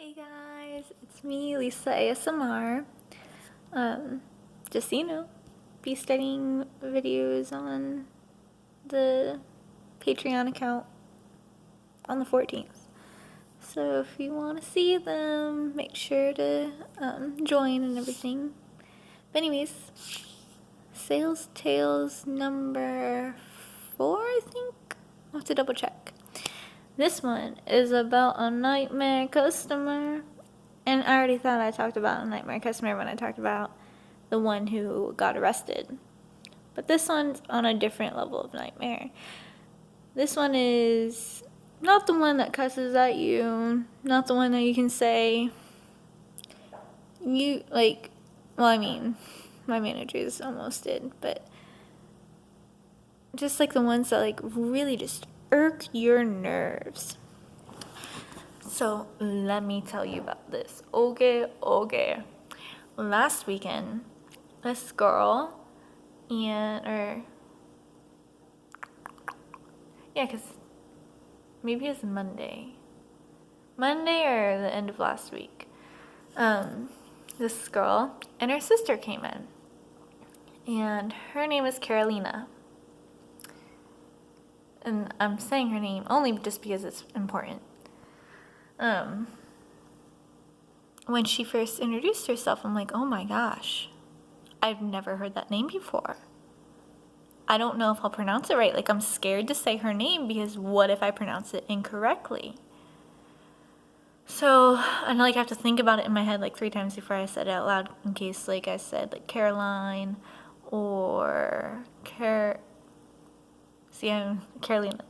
Hey guys, it's me, Lisa ASMR. Just so you know, be starting videos on the Patreon account on the 14th. So if you want to see them, make sure to join and everything. But anyways, Sales Tales number 4, I think? I'll have to double check. This one is about a nightmare customer. And I already thought I talked about a nightmare customer when I talked about the one who got arrested. But this one's on a different level of nightmare. This one is not the one that cusses at you, not the one that you can say, my managers almost did, but just like the ones that really just irk your nerves. So let me tell you about this. Okay. Last weekend, this girl because maybe it's Monday or the end of last week. This girl and her sister came in, and her name is Carolina. And I'm saying her name only just because it's important. When she first introduced herself, I'm like, oh my gosh, I've never heard that name before. I don't know if I'll pronounce it right. I'm scared to say her name because what if I pronounce it incorrectly? So I have to think about it in my head 3 times before I said it out loud, in case I said Caroline or Carolina,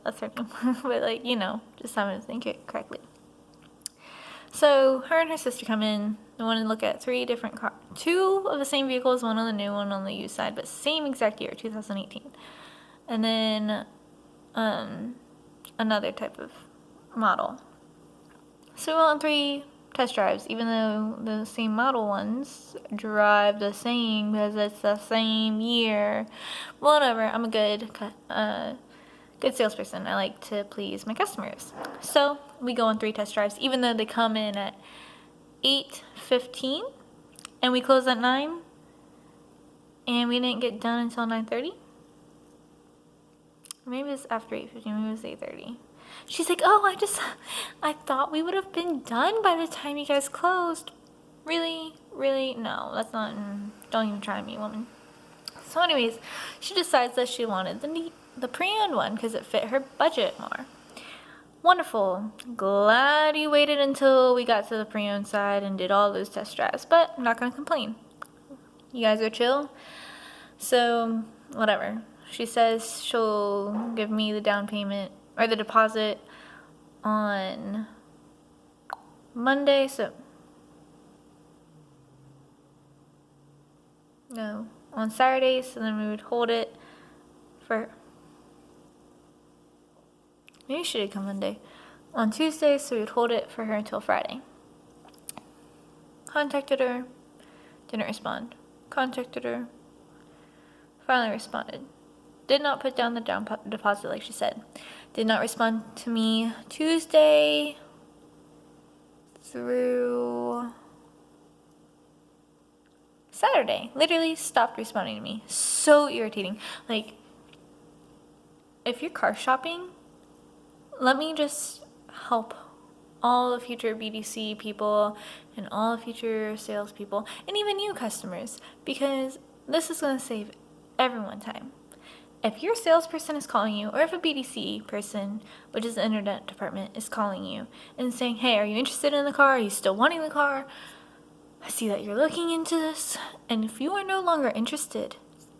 that's her name. But just having to think it correctly. So her and her sister come in. They want to look at 3 different cars. 2 of the same vehicles, one on the new, one on the used side, but same exact year, 2018. And then another type of model. So we went on 3 test drives, even though the same model ones drive the same because it's the same year. Whatever, I'm a good salesperson. I like to please my customers. So we go on 3 test drives, even though they come in at 8:15 and we close at 9 and we didn't get done until 9:30. Maybe it's after 8:15, maybe it was 8:30. She's like, oh, I thought we would have been done by the time you guys closed. Really? No, that's not, don't even try me, woman. So anyways, she decides that she wanted the pre-owned one because it fit her budget more. Wonderful. Glad you waited until we got to the pre-owned side and did all those test drives, but I'm not going to complain. You guys are chill. So, whatever. She says she'll give me the down payment or the deposit on Monday, on Saturday, so then we would hold it for, maybe she did come Monday, on Tuesday, so we would hold it for her until Friday. Contacted her, didn't respond. Contacted her, finally responded. Did not put down the down deposit like she said. Did not respond to me Tuesday through Saturday. Literally stopped responding to me. So irritating. If you're car shopping, let me just help all the future BDC people and all the future salespeople and even you customers, because this is going to save everyone time. If your salesperson is calling you, or if a BDC person, which is the internet department, is calling you and saying, hey, are you interested in the car? Are you still wanting the car? I see that you're looking into this. And if you are no longer interested,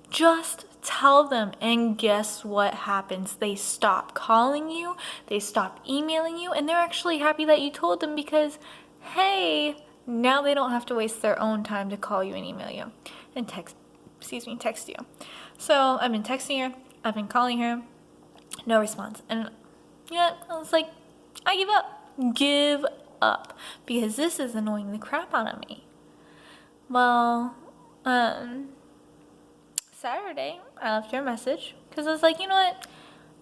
just tell them. And guess what happens? They stop calling you, they stop emailing you, and they're actually happy that you told them because, hey, now they don't have to waste their own time to call you and email you and text you. So I've been texting her, I've been calling her, no response. And I was like, I give up, because this is annoying the crap out of me. Well, Saturday, I left her a message, because I was like, you know what,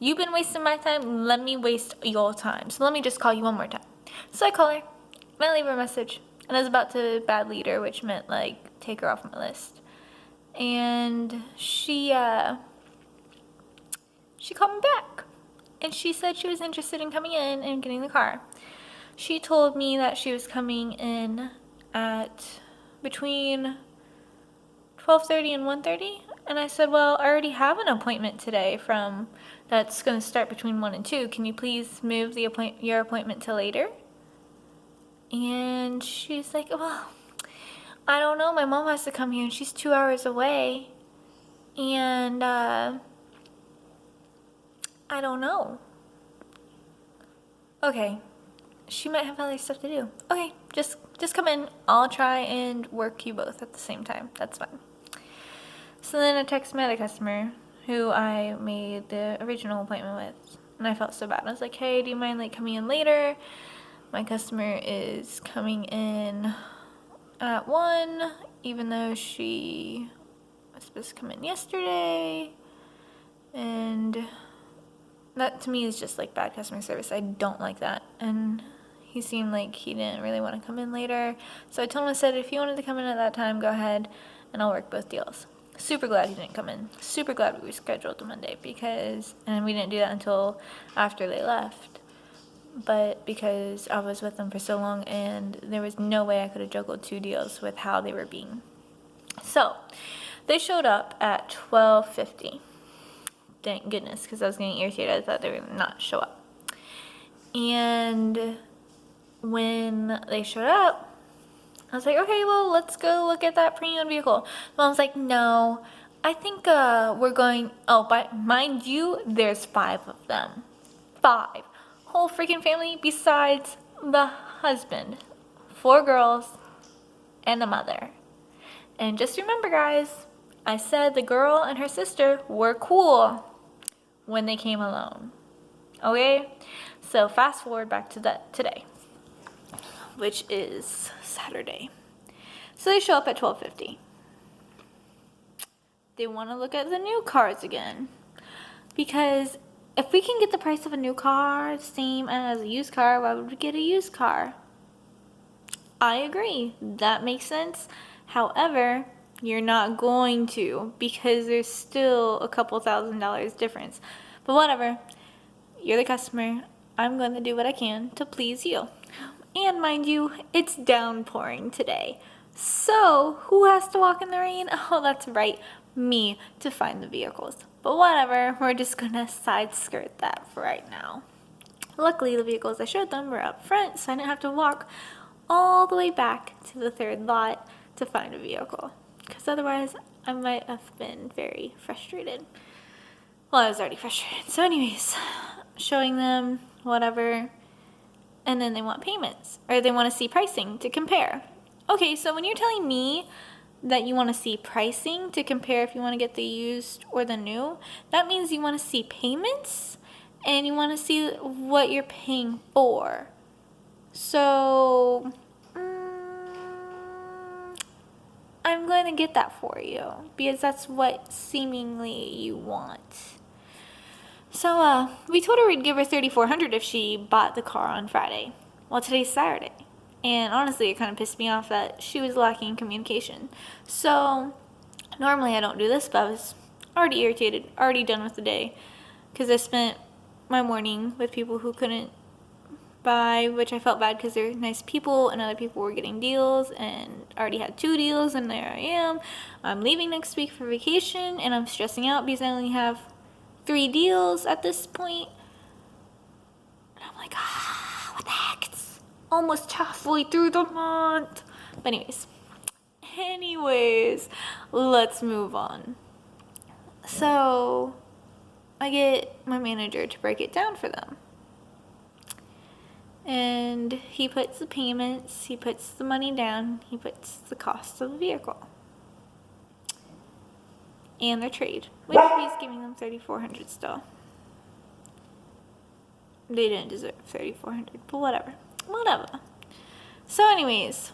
you've been wasting my time, let me waste your time, so let me just call you one more time. So I call her, I leave her a message. And I was about to bad lead her, which meant, like, take her off my list. And she called me back. And she said she was interested in coming in and getting the car. She told me that she was coming in at between 12:30 and 1:30. And I said, well, I already have an appointment today that's going to start between 1 and 2. Can you please move your appointment to later? And she's like, well, I don't know. My mom has to come here and she's 2 hours away. And I don't know. Okay. She might have other stuff to do. Okay, just come in. I'll try and work you both at the same time. That's fine. So then I texted my other customer who I made the original appointment with. And I felt so bad. I was like, hey, do you mind like coming in later? My customer is coming in at 1, even though she was supposed to come in yesterday. And that to me is just like bad customer service. I don't like that. And he seemed like he didn't really want to come in later. So I told him, I said, if you wanted to come in at that time, go ahead and I'll work both deals. Super glad he didn't come in. Super glad we rescheduled the Monday and we didn't do that until after they left. But because I was with them for so long and there was no way I could have juggled 2 deals with how they were being. So they showed up at 12:50. Thank goodness, because I was getting irritated. I thought they were going to not show up. And when they showed up, I was like, okay, well, let's go look at that pre-owned vehicle. Mom's like, no, I think we're going, but mind you, there's 5 of them. 5. Whole freaking family besides the husband. 4 girls and a mother. And just remember, guys, I said the girl and her sister were cool when they came alone. Okay? So fast forward back to today, which is Saturday. So they show up at 12:50. They want to look at the new cars again. Because if we can get the price of a new car same as a used car, why would we get a used car? I agree. That makes sense. However, you're not going to, because there's still a couple $1,000s difference. But whatever. You're the customer. I'm going to do what I can to please you. And mind you, it's downpouring today. So, who has to walk in the rain? Oh, that's right, me, to find the vehicles. But whatever, we're just going to side skirt that for right now. Luckily, the vehicles I showed them were up front, so I didn't have to walk all the way back to the 3rd lot to find a vehicle. Because otherwise, I might have been very frustrated. Well, I was already frustrated. So anyways, showing them whatever, and then they want payments, or they want to see pricing to compare. Okay, so when you're telling me that you want to see pricing to compare if you want to get the used or the new, that means you want to see payments, and you want to see what you're paying for. So, I'm going to get that for you, because that's what seemingly you want. So, we told her we'd give her $3,400 if she bought the car on Friday. Well, today's Saturday. And honestly, it kind of pissed me off that she was lacking communication. So, normally I don't do this, but I was already irritated, already done with the day. Because I spent my morning with people who couldn't buy, which I felt bad because they're nice people, and other people were getting deals, and already had 2 deals, and there I am. I'm leaving next week for vacation, and I'm stressing out because I only have 3 deals at this point. And I'm like, what the heck? It's almost halfway through the month. But anyways, let's move on. So I get my manager to break it down for them. And he puts the payments, he puts the money down, he puts the cost of the vehicle. And their trade, which he's giving them $3,400 still. They didn't deserve $3,400, but whatever. So anyways,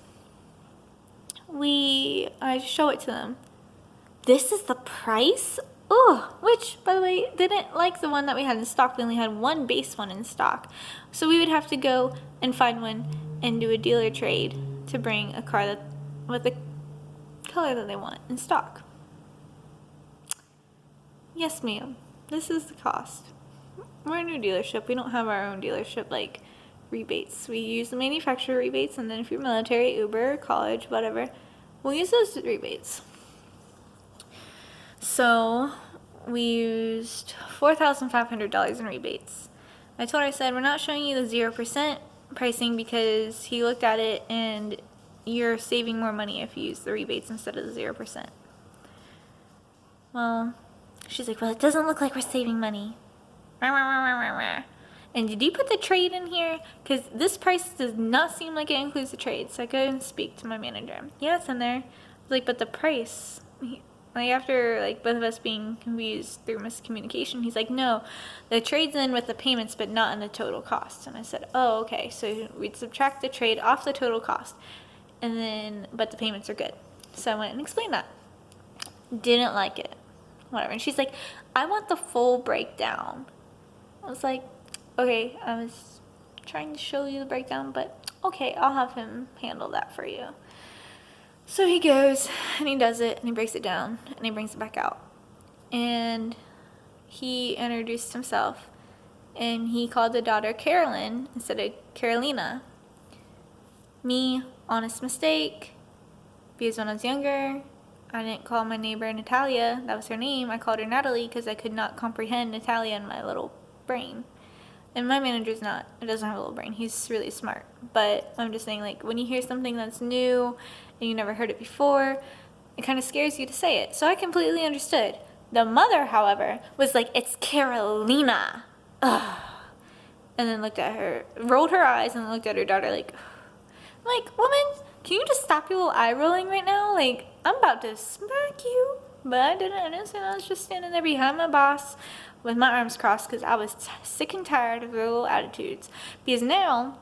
I show it to them. This is the price? Oh, which, by the way, they didn't like the one that we had in stock. We only had one base one in stock. So we would have to go and find one and do a dealer trade to bring a car that with the color that they want in stock. Yes, ma'am. This is the cost. We're a new dealership. We don't have our own dealership like rebates. We use the manufacturer rebates, and then if you're military, Uber, college, whatever, we'll use those rebates. So we used $4,500 in rebates. I told her, I said, we're not showing you the 0% pricing because he looked at it and you're saving more money if you use the rebates instead of the 0%. Well, she's like, well, it doesn't look like we're saving money. And did you put the trade in here? Because this price does not seem like it includes the trade. So I go and speak to my manager. Yeah, it's in there. I was like, but the price. Like after like both of us being confused through miscommunication, he's like, no, the trade's in with the payments, but not in the total cost. And I said, oh, okay. So we'd subtract the trade off the total cost, and then but the payments are good. So I went and explained that. Didn't like it. Whatever. And she's like, I want the full breakdown. I was like, okay, I was trying to show you the breakdown, but okay, I'll have him handle that for you. So he goes and he does it and he breaks it down and he brings it back out. And he introduced himself and he called the daughter Carolyn instead of Carolina. Me, honest mistake, because when I was younger, I didn't call my neighbor Natalia. That was her name. I called her Natalie because I could not comprehend Natalia in my little brain. And my manager's not. It doesn't have a little brain. He's really smart. But I'm just saying, like, when you hear something that's new and you never heard it before, it kind of scares you to say it. So I completely understood. The mother, however, was like, it's Carolina. Ugh. And then looked at her, rolled her eyes and looked at her daughter like, woman, can you just stop your little eye rolling right now? Like, I'm about to smack you. But I didn't say I was just standing there behind my boss with my arms crossed because I was sick and tired of their little attitudes. Because now,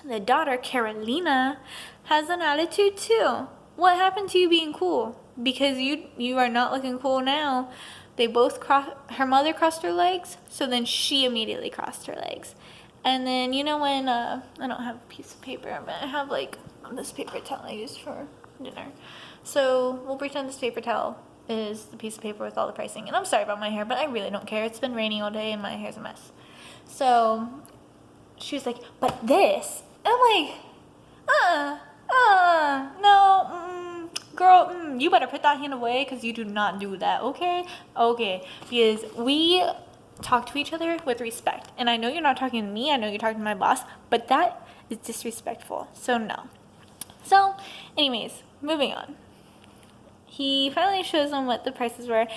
the daughter, Carolina, has an attitude too. What happened to you being cool? Because you are not looking cool now. They both her mother crossed her legs, so then she immediately crossed her legs. And then, you know when, I don't have a piece of paper, but I have like this paper towel I used for dinner. So we'll pretend this paper towel is the piece of paper with all the pricing. And I'm sorry about my hair, but I really don't care. It's been raining all day and my hair's a mess. So she was like, but this. And I'm like, no, girl, you better put that hand away because you do not do that, okay? Okay, because we talk to each other with respect. And I know you're not talking to me. I know you're talking to my boss, but that is disrespectful. So no. So anyways, moving on. He finally shows them what the prices were,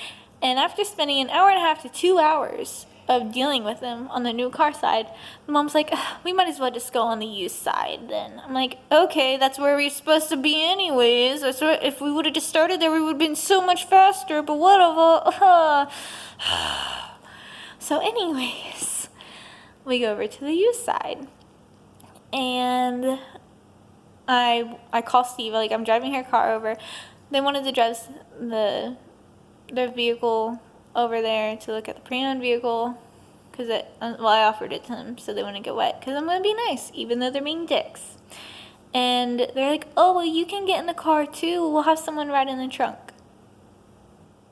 and after spending an hour and a half to 2 hours of dealing with them on the new car side, the mom's like, we might as well just go on the used side then. I'm like, okay, that's where we're supposed to be anyways. So if we would have just started there, we would have been so much faster, but whatever. So anyways, we go over to the used side, and I call Steve, like I'm driving her car over. They wanted to drive their vehicle over there to look at the pre-owned vehicle because I offered it to them so they wouldn't get wet because I'm going to be nice even though they're being dicks. And they're like, oh, well, you can get in the car too. We'll have someone ride in the trunk.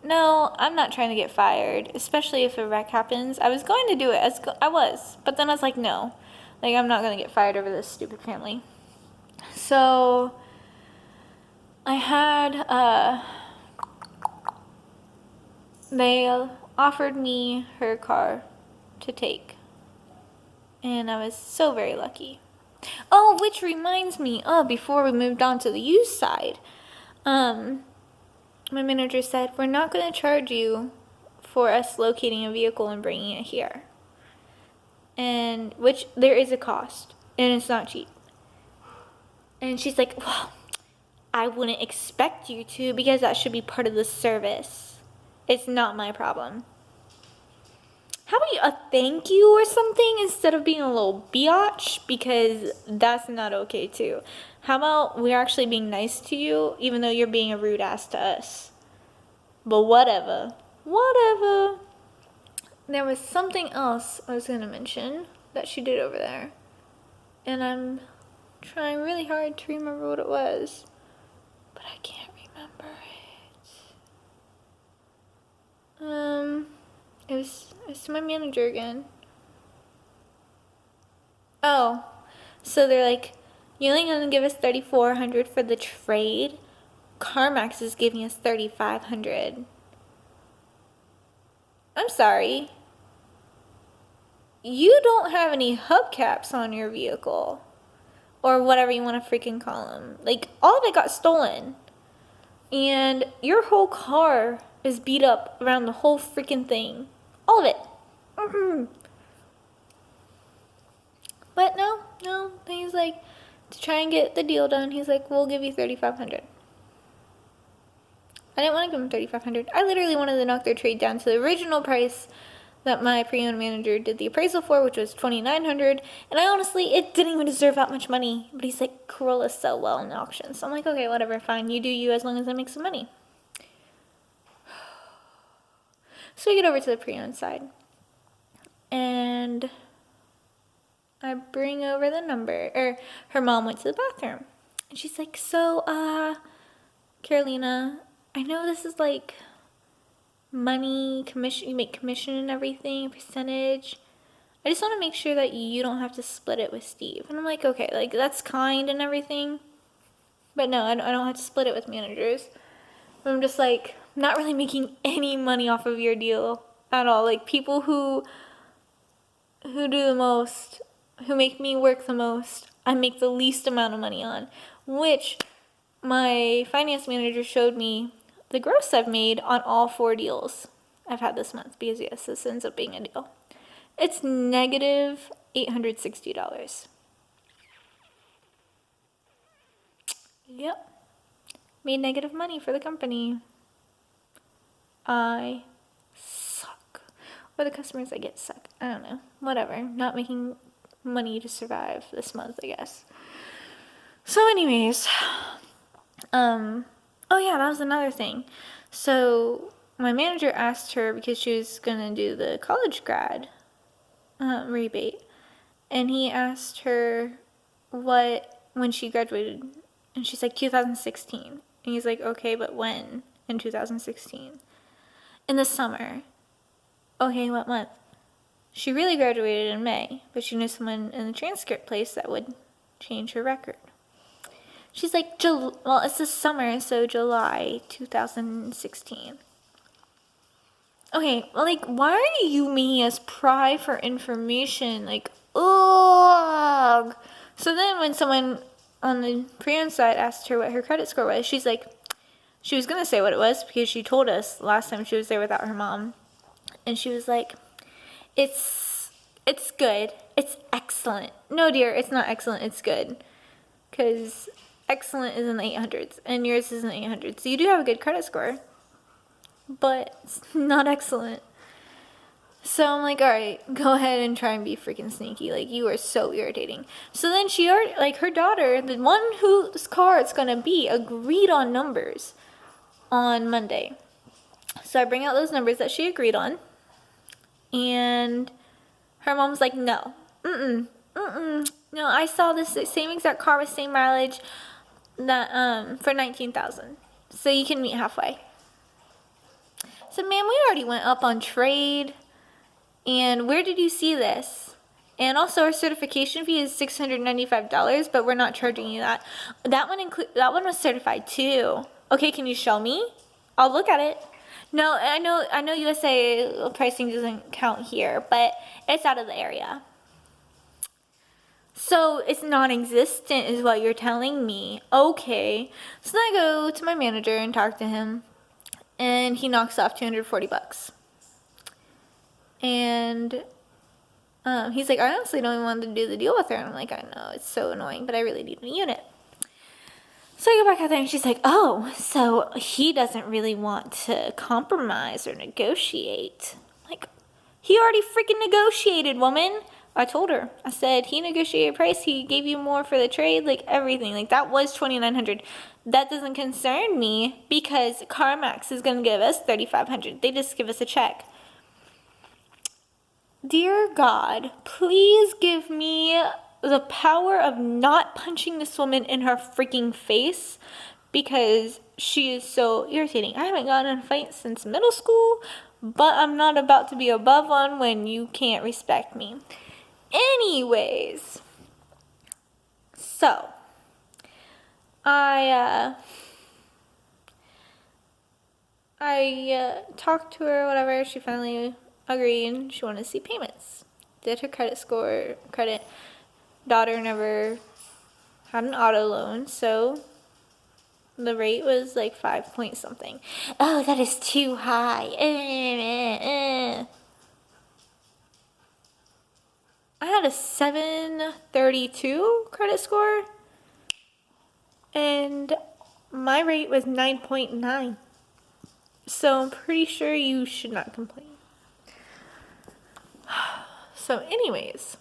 No, I'm not trying to get fired, especially if a wreck happens. I was going to do it. But then I was like, no. Like, I'm not going to get fired over this stupid family. So I had, they offered me her car to take. And I was so very lucky. Oh, which reminds me, before we moved on to the used side, my manager said, we're not going to charge you for us locating a vehicle and bringing it here. And, which, there is a cost, and it's not cheap. And she's like, well, I wouldn't expect you to because that should be part of the service. It's not my problem. How about a thank you or something instead of being a little biatch? Because that's not okay too. How about we're actually being nice to you even though you're being a rude ass to us? But whatever. There was something else I was going to mention that she did over there. And I'm trying really hard to remember what it was, but I can't remember it. It was to my manager again. Oh, so they're like, you only gonna give us $3,400 for the trade. CarMax is giving us $3,500. I'm sorry. You don't have any hubcaps on your vehicle, or whatever you want to freaking call them. Like, all of it got stolen, and your whole car is beat up around the whole freaking thing. All of it. But no, he's like, to try and get the deal done, he's like, we'll give you $3,500. I didn't want to give him $3,500. I literally wanted to knock their trade down to the original price that my pre-owned manager did the appraisal for, which was $2,900. And I honestly, it didn't even deserve that much money. But he's like, Corolla's sell well in the auction. So I'm like, okay, whatever, fine. You do you as long as I make some money. So we get over to the pre-owned side. And I bring over the number. Or her mom went to the bathroom. And she's like, so, Carolina, I know this is like money, commission, you make commission and everything, percentage. I just want to make sure that you don't have to split it with Steve. And I'm like, okay, like that's kind and everything. But no, I don't have to split it with managers. I'm just like, not really making any money off of your deal at all. Like people who do the most, who make me work the most, I make the least amount of money on. Which my finance manager showed me the gross I've made on all 4 deals I've had this month, because yes, this ends up being a deal. It's negative $860. Yep. Made negative money for the company. I suck. Or the customers I get suck. I don't know. Whatever. Not making money to survive this month, I guess. So anyways, oh yeah, that was another thing. So my manager asked her, because she was gonna do the college grad rebate, and he asked her when she graduated, and she's like 2016, and he's like, okay, but when in 2016? In the summer. Okay, what month? She really graduated in May, but she knew someone in the transcript place that would change her record. She's like, well, it's the summer, so July 2016. Okay, well, like, why are you making us pry for information? Like, ugh. So then when someone on the pre-owned side asked her what her credit score was, she's like, she was going to say what it was because she told us last time she was there without her mom. And she was like, it's good. It's excellent. No, dear, it's not excellent. It's good. Because excellent is in the 800s, and yours is in the 800s. So you do have a good credit score, but it's not excellent. So I'm like, all right, go ahead and try and be freaking sneaky. Like, you are so irritating. So then she already, like, her daughter, the one whose car it's going to be, agreed on numbers on Monday. So I bring out those numbers that she agreed on, and her mom's like, no, no, I saw this same exact car with same mileage that for $19,000. So you can meet halfway. So, man, we already went up on trade. And where did you see this? And also, our certification fee is $695, but we're not charging you that. That one was certified too. Okay, can you show me? I'll look at it. No, I know USA pricing doesn't count here, but it's out of the area. So it's non-existent is what you're telling me. Okay. So then I go to my manager and talk to him, and he knocks off $240. And he's like, I honestly don't even want to do the deal with her. And I'm like, I know, it's so annoying, but I really need a unit. So I go back out there, and she's like, oh, so he doesn't really want to compromise or negotiate. Like, he already freaking negotiated, woman. I told her. I said, he negotiated price. He gave you more for the trade, like everything. Like, that was $2,900. That doesn't concern me because CarMax is going to give us $3,500. They just give us a check. Dear God, please give me the power of not punching this woman in her freaking face because she is so irritating. I haven't gotten in a fight since middle school, but I'm not about to be above one when you can't respect me. Anyways, so I talked to her, whatever. She finally agreed. She wanted to see payments. Did her credit. Daughter never had an auto loan, so the rate was like 5 point something. Oh, that is too high. I had a 732 credit score, and my rate was 9.9. So I'm pretty sure you should not complain. So anyways,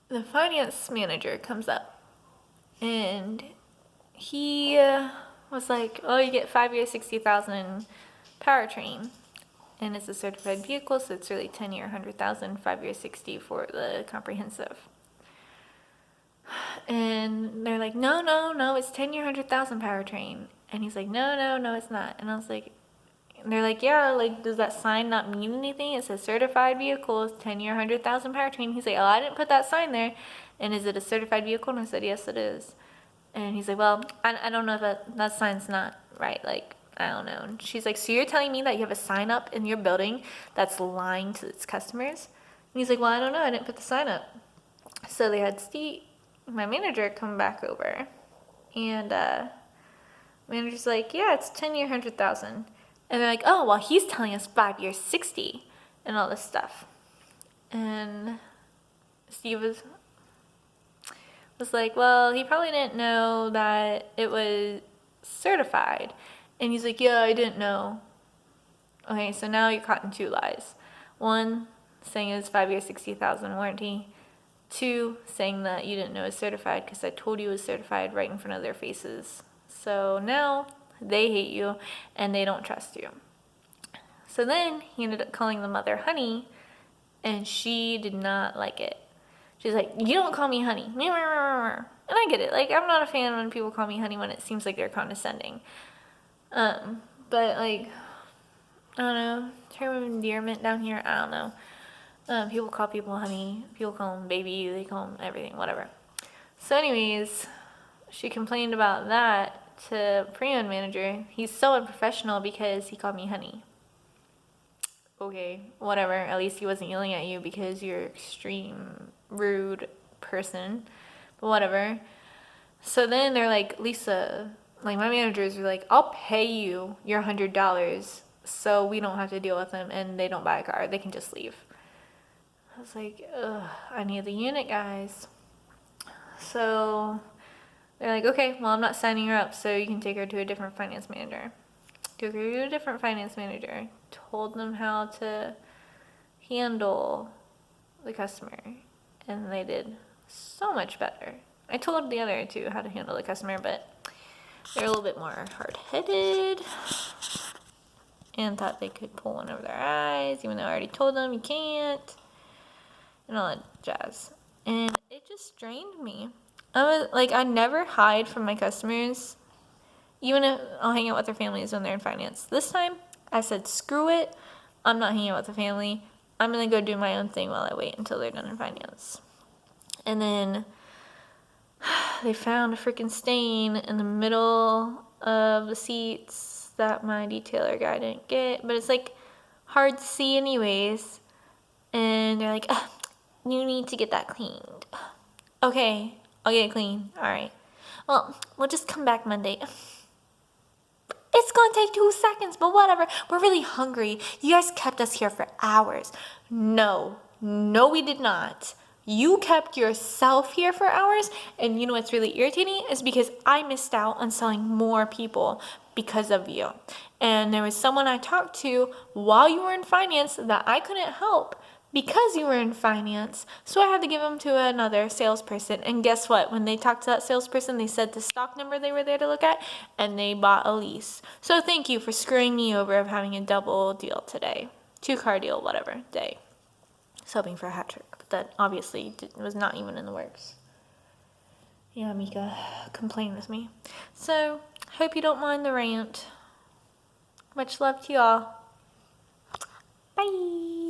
the finance manager comes up and he was like, oh, you get 5 years, 60,000 powertrain. And it's a certified vehicle, so it's really 10 year, 100,000, 5 year, 60 for the comprehensive. And they're like, no, it's 10 year, 100,000 powertrain. And he's like, no, it's not. And I was like, and they're like, yeah, like, does that sign not mean anything? It says certified vehicle, 10 year, 100,000 powertrain. He's like, oh, I didn't put that sign there. And is it a certified vehicle? And I said, yes, it is. And he's like, well, I don't know if that sign's not right. Like, I don't know. And she's like, so you're telling me that you have a sign up in your building that's lying to its customers? And he's like, well, I don't know. I didn't put the sign up. So they had Steve, my manager, come back over. And manager's like, yeah, it's 10 year, 100,000. And they're like, oh, well, he's telling us 5 years, 60 and all this stuff. And Steve was like, well, he probably didn't know that it was certified. And he's like, yeah, I didn't know. Okay, so now you're caught in 2 lies. 1, saying it's 5 years, 60,000 warranty. 2, saying that you didn't know it was certified because I told you it was certified right in front of their faces. So now they hate you and they don't trust you. So then he ended up calling the mother honey, and she did not like it. She's like, you don't call me honey. And I get it. Like, I'm not a fan when people call me honey when it seems like they're condescending. But like, I don't know, term of endearment down here, I don't know. People call people honey, people call them baby, they call them everything, whatever. So anyways, she complained about that to pre-owned manager. He's so unprofessional because he called me honey. Okay, whatever. At least he wasn't yelling at you because you're an extreme rude person. But whatever. So then they're like, Lisa, like my managers are like, I'll pay you your $100 so we don't have to deal with them and they don't buy a car. They can just leave. I was like, ugh, I need the unit, guys. So they're like, okay, well, I'm not signing her up, so you can take her to a different finance manager. Took her to a different finance manager. Told them how to handle the customer. And they did so much better. I told the other 2 how to handle the customer, but they're a little bit more hard-headed and thought they could pull one over their eyes, even though I already told them you can't, and all that jazz. And it just drained me. I never hide from my customers, even if I'll hang out with their families when they're in finance. This time, I said, screw it. I'm not hanging out with the family. I'm going to go do my own thing while I wait until they're done in finance. And then they found a freaking stain in the middle of the seats that my detailer guy didn't get. But it's like hard to see anyways. And they're like, you need to get that cleaned. Okay, I'll get it clean. All right. Well, we'll just come back Monday. It's gonna take 2 seconds, but whatever. We're really hungry. You guys kept us here for hours. No, we did not. You kept yourself here for hours, and you know what's really irritating is because I missed out on selling more people because of you. And there was someone I talked to while you were in finance that I couldn't help because you were in finance, so I had to give them to another salesperson. And guess what? When they talked to that salesperson, they said the stock number they were there to look at, and they bought a lease. So thank you for screwing me over of having a double deal today. 2-car deal, whatever, day. I was hoping for a hat trick. that obviously was not even in the works. Yeah, Mika, complain with me. So, hope you don't mind the rant. Much love to y'all. Bye.